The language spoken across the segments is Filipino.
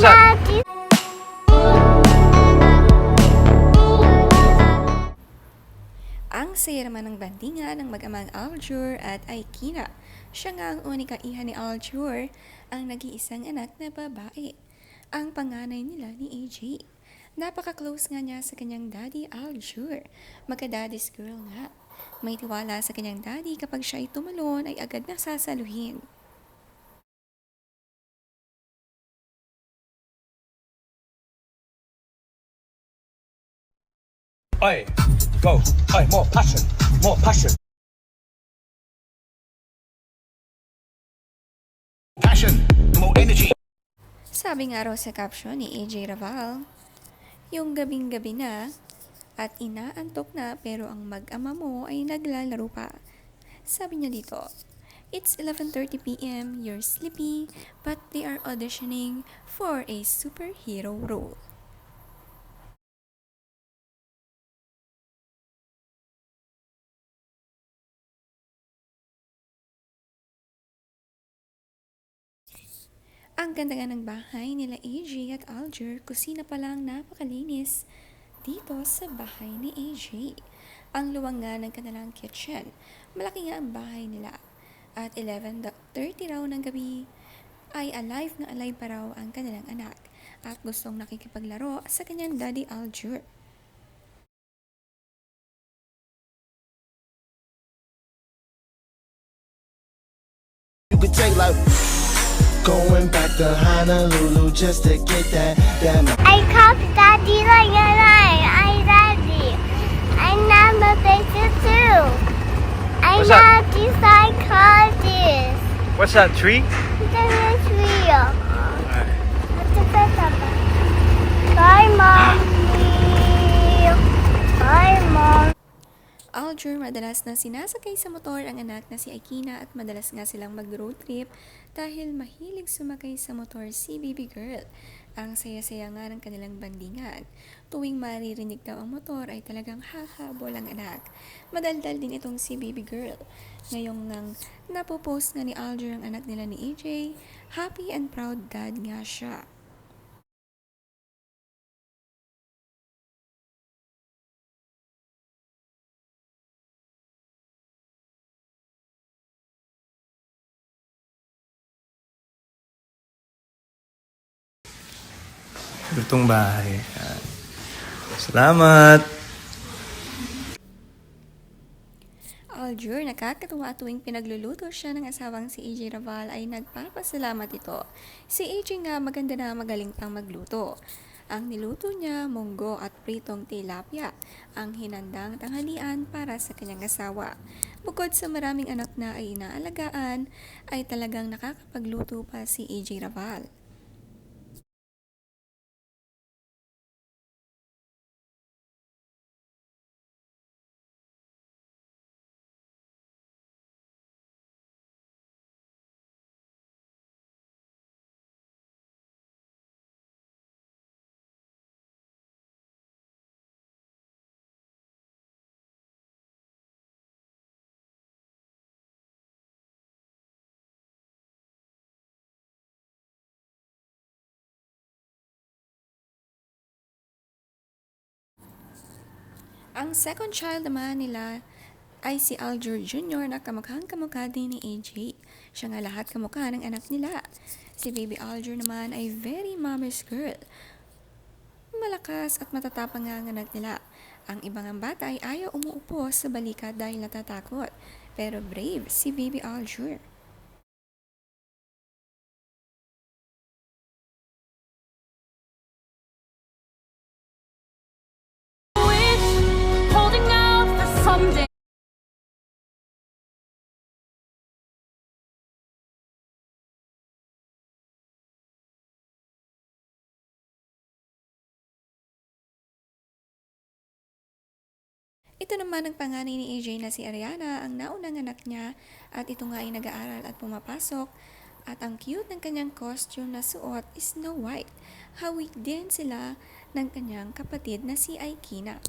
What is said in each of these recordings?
What's up? Ang saya naman ng bandingan ng mag-amang Aljur at Aikina. Siya nga ang unika iha ni Aljur, ang nag-iisang anak na babae. Ang panganay nila ni AJ. Napaka-close nga niya sa kanyang daddy Aljur. Magka-daddy's girl nga. May tiwala sa kanyang daddy kapag siya ay tumalon ay agad na sasaluhin. Oi, go. Oi, more passion. More passion. Passion. More energy. Sabi nga raw sa caption ni AJ Raval, yung gabing-gabi na at inaantok na pero ang mag-ama mo ay naglalaro pa. Sabi niya dito, it's 11:30 p.m., you're sleepy, but they are auditioning for a superhero role. Ang ganda nga ng bahay nila AJ at Alger, kusina pa lang napakalinis dito sa bahay ni AJ. Ang luwang nga ng kanilang kitchen, malaki nga ang bahay nila. At 11:30 raw ng gabi ay alive na alive pa raw ang kanilang anak at gustong nakikipaglaro sa kanyang daddy Alger. You could take like going back to Honolulu just to get that. I called Daddy like a line. I Daddy. I know my faces too. I What's know that? these psychologists. What's that, tree? This is real. What's the first one? Bye, Mommy. Bye, Mom. Alger madalas na sinasakay sa motor ang anak na si Aikina at madalas nga silang mag-road trip dahil mahilig sumakay sa motor si baby girl. Ang saya-saya nga ng kanilang bandingan. Tuwing maririnig daw ang motor ay talagang hahabol ang anak. Madaldal din itong si baby girl. Ngayong nang napopost nga ni Alger ang anak nila ni AJ, happy and proud dad nga siya. Lutong bahay. Salamat! Alger, nakakatuwa tuwing pinagluluto siya ng asawang si AJ Raval ay nagpapasalamat ito. Si AJ nga maganda na magaling pang magluto. Ang niluto niya, munggo at pritong tilapia, ang hinandang tanghalian para sa kanyang asawa. Bukod sa maraming anak na ay inaalagaan, ay talagang nakakapagluto pa si AJ Raval. Ang second child naman nila ay si Alger Jr. na kamukhang kamukha din ni AJ. Siya nga lahat kamukha ng anak nila. Si baby Alger naman ay very mama's girl. Malakas at matatapang nga ang anak nila. Ang ibang ang bata ay ayaw umuupo sa balikat dahil natatakot. Pero brave si baby Alger. Holding out for someday. Ito naman ang panganay ni AJ na si Ariana, ang naunang anak niya, at ito nga ay nag-aaral at pumapasok. At ang cute ng kanyang costume na suot is Snow White. Hawig din sila ng kanyang kapatid na si Aikina.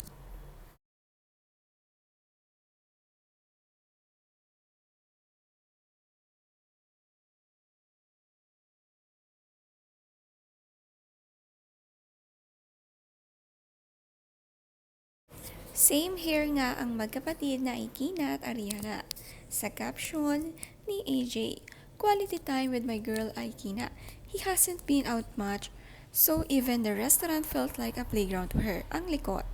Same hair nga ang magkapatid na Aikina at Ariana. Sa caption ni AJ, "Quality time with my girl Aikina. He hasn't been out much, so even the restaurant felt like a playground to her." Ang likot.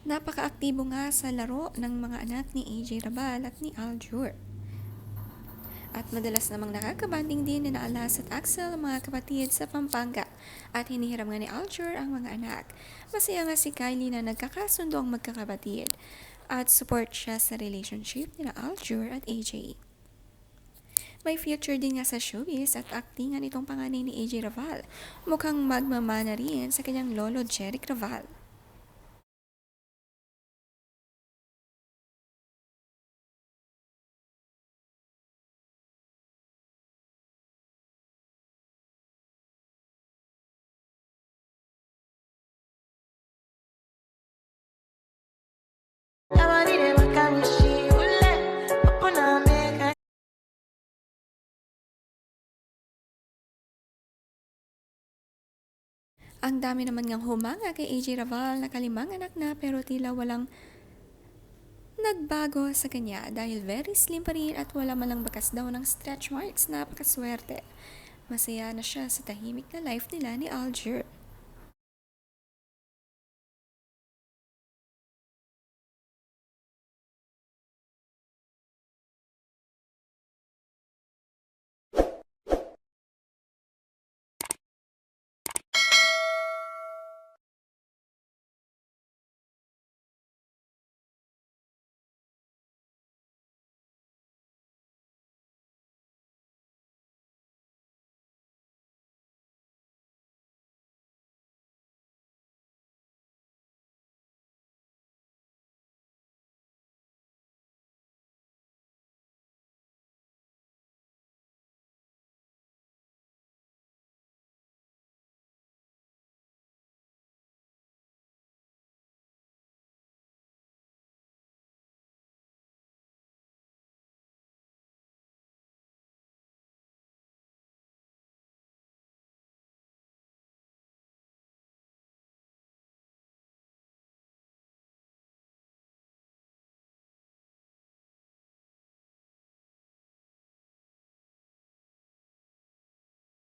Napaka-aktibo nga sa laro ng mga anak ni AJ Rabal at ni Aljur. At madalas namang nakakabanding din ni Alas at Axel ang mga kapatid sa Pampanga at hinihiram nga ni Aljur ang mga anak. Masaya nga si Kylie na nagkakasundo ang magkakapatid at support siya sa relationship ni Aljur at AJ. May future din nga sa showbiz at actingan itong panganay ni AJ Rabal. Mukhang magmamana rin sa kanyang lolo Jeric Rabal. Ang dami naman ngang humanga kay AJ Rabal na kalimang anak na pero tila walang nagbago sa kanya dahil very slim pa rin at wala malang bakas daw ng stretch marks. Napakaswerte. Masaya na siya sa tahimik na life nila ni Aljur.